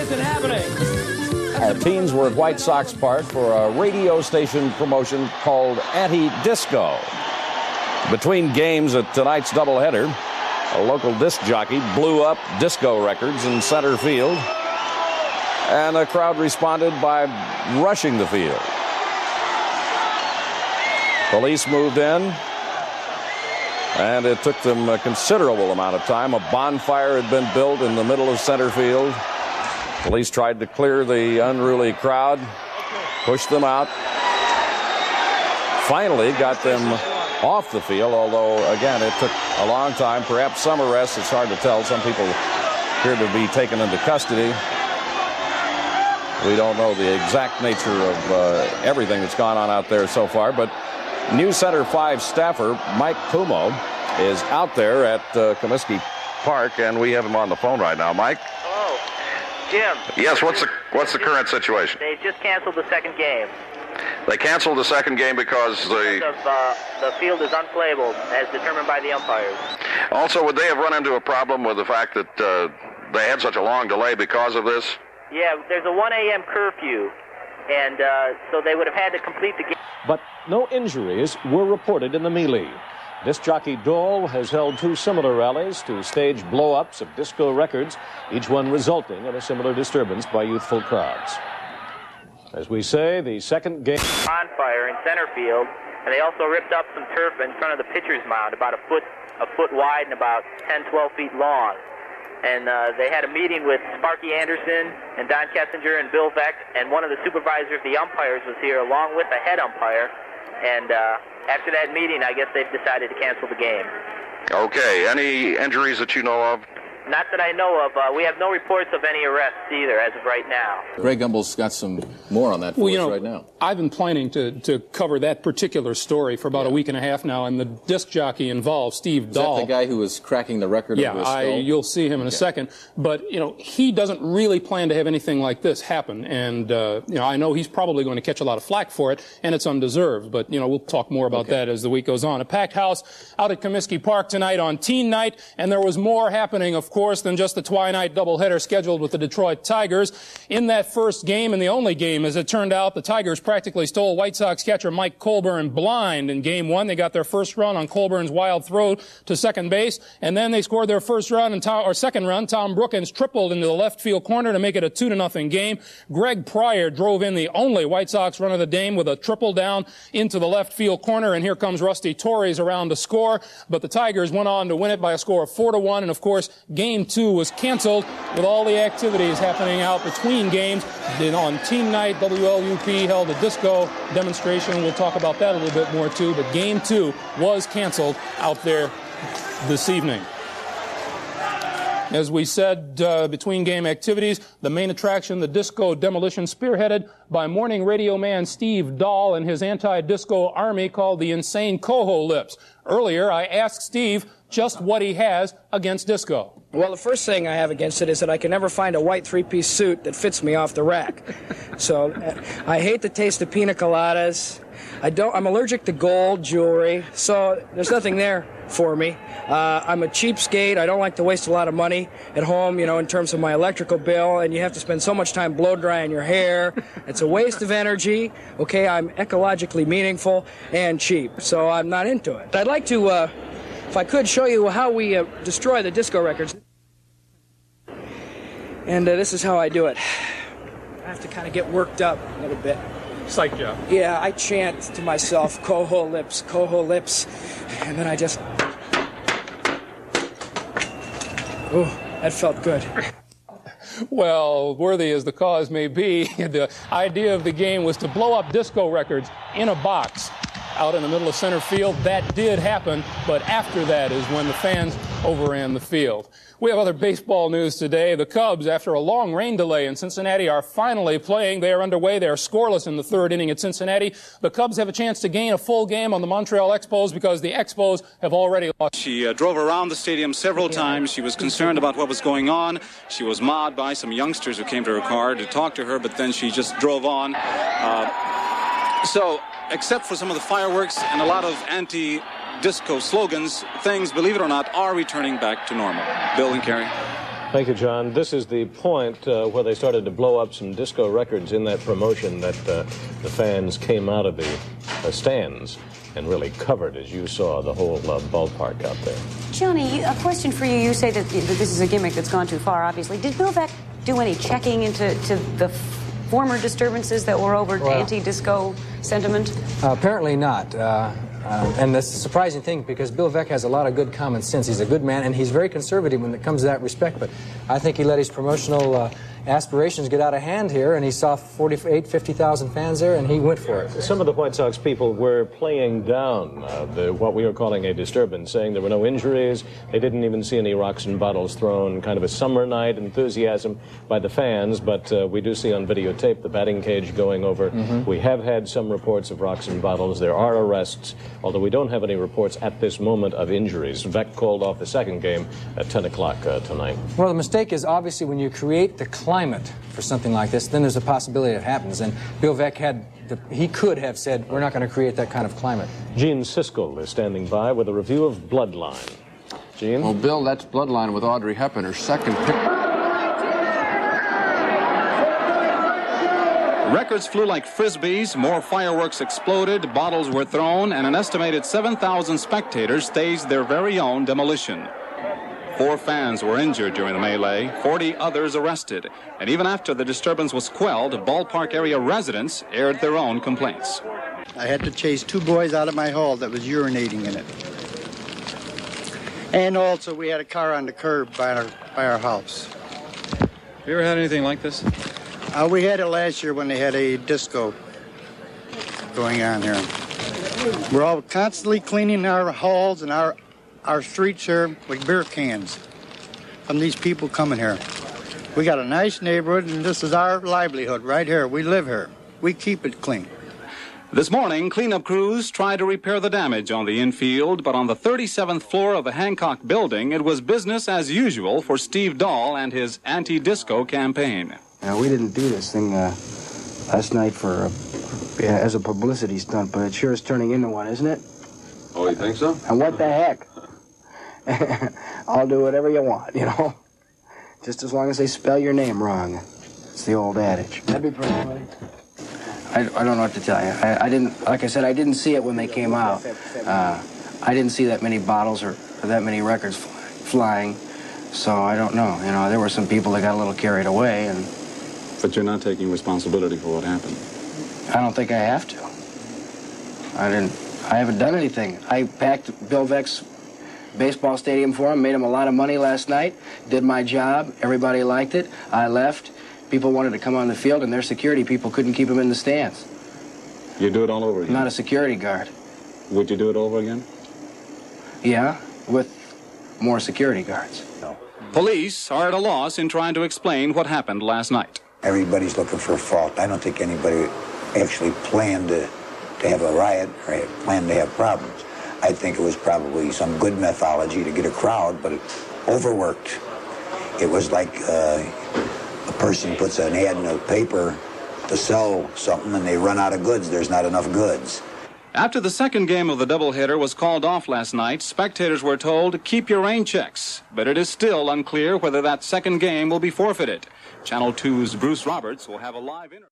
is it happening? Teens were at White Sox Park for a radio station promotion called Anti-Disco. Between games at tonight's doubleheader, a local disc jockey blew up disco records in center field, and the crowd responded by rushing the field. Police moved in, and it took them a considerable amount of time. A bonfire had been built in the middle of center field. Police tried to clear the unruly crowd, pushed them out, finally got them off the field, although, again, it took a long time. Perhaps some arrests, it's hard to tell. Some people appear to be taken into custody. We don't know the exact nature of everything that's gone on out there so far, but News Center 5 staffer Mike Pumo is out there at Comiskey Park, and we have him on the phone right now. Mike? Hello. Jim. Yes, what's the current situation? They just canceled the second game. They canceled the second game because the field is unplayable as determined by the umpires. Also, would they have run into a problem with the fact that they had such a long delay because of this? Yeah, there's a 1 a.m. curfew, and so they would have had to complete the game. But no injuries were reported in the melee. Disc jockey Dole has held two similar rallies to stage blow-ups of disco records, each one resulting in a similar disturbance by youthful crowds. As we say, the second game... Bonfire in center field, and they also ripped up some turf in front of the pitcher's mound, about a foot wide and about 10, 12 feet long. And they had a meeting with Sparky Anderson and Don Kessinger and Bill Vecht, and one of the supervisors of the umpires was here along with the head umpire. And after that meeting, I guess they've decided to cancel the game. Okay. Any injuries that you know of? Not that I know of. We have no reports of any arrests either as of right now. Greg Gumbel's got some more on that for us right now. I've been planning to cover that particular story for about a week and a half now, and the disc jockey involved, Steve Dahl. Is that the guy who was cracking the record of his skull? You'll see him in a second. But, he doesn't really plan to have anything like this happen. And, I know he's probably going to catch a lot of flack for it, and it's undeserved. But, we'll talk more about that as the week goes on. A packed house out at Comiskey Park tonight on teen night, and there was more happening, of course, than just the twilight doubleheader scheduled with the Detroit Tigers. In that first game, and the only game, as it turned out, the Tigers practically stole White Sox catcher Mike Colburn blind. In game one, they got their first run on Colburn's wild throw to second base, and then they scored their first run, second run. Tom Brookins tripled into the left field corner to make it a 2-0 game. Greg Pryor drove in the only White Sox run of the day with a triple down into the left field corner, and here comes Rusty Torres around to score. But the Tigers went on to win it by a score of 4-1, and of course, game 2 was canceled with all the activities happening out between games. Then on team night, WLUP held a disco demonstration. We'll talk about that a little bit more too, but game 2 was canceled out there this evening. As we said, between game activities, the main attraction, the disco demolition, spearheaded by morning radio man Steve Dahl and his anti-disco army called the Insane Coho Lips. Earlier, I asked Steve just what he has against disco. Well, the first thing I have against it is that I can never find a white three-piece suit that fits me off the rack. So I hate the taste of pina coladas. I'm allergic to gold jewelry, so there's nothing there for me. I'm a cheapskate. I don't like to waste a lot of money at home, in terms of my electrical bill, and you have to spend so much time blow drying your hair. It's a waste of energy. Okay, I'm ecologically meaningful and cheap, so I'm not into it. I'd like to, if I could, show you how we destroy the disco records. And this is how I do it. I have to kind of get worked up a little bit. Psych job. Yeah, I chant to myself, coho lips, and then I just... Oh, that felt good. Well, worthy as the cause may be, the idea of the game was to blow up disco records in a box out in the middle of center field. That did happen, but after that is when the fans overran the field. We have other baseball news today. The Cubs, after a long rain delay in Cincinnati, are finally playing. They are underway. They are scoreless in the third inning at Cincinnati. The Cubs have a chance to gain a full game on the Montreal Expos because the Expos have already lost. She drove around the stadium several times. She was concerned about what was going on. She was mobbed by some youngsters who came to her car to talk to her, but then she just drove on. So, except for some of the fireworks and a lot of anti-disco slogans, things, believe it or not, are returning back to normal. Bill and Carrie. Thank you, John. This is the point where they started to blow up some disco records in that promotion that the fans came out of the stands and really covered, as you saw, the whole ballpark out there. Johnny, a question for you. You say that this is a gimmick that's gone too far, obviously. Did Bill Veeck do any checking into the former disturbances that were over anti-disco sentiment? Apparently not. And that's a surprising thing, because Bill Veeck has a lot of good common sense. He's a good man, and he's very conservative when it comes to that respect. But I think he let his promotional aspirations get out of hand here, and he saw 50,000 fans there, and he went for it. Some of the White Sox people were playing down what we were calling a disturbance, saying there were no injuries. They didn't even see any rocks and bottles thrown. Kind of a summer night enthusiasm by the fans, but we do see on videotape the batting cage going over. We have had some reports of rocks and bottles. There are arrests, although we don't have any reports at this moment of injuries. Veeck called off the second game at 10 o'clock tonight. Well, the mistake is obviously when you create the climate for something like this, then there's a possibility it happens. And Bill Veeck he could have said, we're not going to create that kind of climate. Gene Siskel is standing by with a review of Bloodline. Gene? Well, Bill, that's Bloodline with Audrey Hepburn, her second pick. Records flew like frisbees, more fireworks exploded, bottles were thrown, and an estimated 7,000 spectators staged their very own demolition. 4 fans were injured during the melee, 40 others arrested, and even after the disturbance was quelled, ballpark area residents aired their own complaints. I had to chase 2 boys out of my hall that was urinating in it. And also we had a car on the curb by our house. Have you ever had anything like this? We had it last year when they had a disco going on here. We're all constantly cleaning our halls and our streets here with beer cans from these people coming here. We got a nice neighborhood, and this is our livelihood right here. We live here. We keep it clean. This morning, cleanup crews tried to repair the damage on the infield, but on the 37th floor of the Hancock building, it was business as usual for Steve Dahl and his anti-disco campaign. We didn't do this thing last night as a publicity stunt, but it sure is turning into one, isn't it? Oh, you think so? And what the heck? I'll do whatever you want, you know? Just as long as they spell your name wrong. It's the old adage. That'd be pretty funny. I don't know what to tell you. I didn't, like I said, I didn't see it when they came out. I didn't see that many bottles or that many records flying, so I don't know. You know, there were some people that got a little carried away, and... But you're not taking responsibility for what happened. I don't think I have to. I haven't done anything. I packed Bill Veeck's baseball stadium for him, made him a lot of money last night, did my job, everybody liked it, I left, people wanted to come on the field, and their security people couldn't keep them in the stands. You do it all over again? I'm not a security guard. Would you do it over again? Yeah, with more security guards. No. Police are at a loss in trying to explain what happened last night. Everybody's looking for a fault. I don't think anybody actually planned to have a riot or planned to have problems. I think it was probably some good methodology to get a crowd, but it overworked. It was like a person puts an ad in a paper to sell something and they run out of goods. There's not enough goods. After the second game of the doubleheader was called off last night, spectators were told to keep your rain checks, but it is still unclear whether that second game will be forfeited. Channel 2's Bruce Roberts will have a live interview.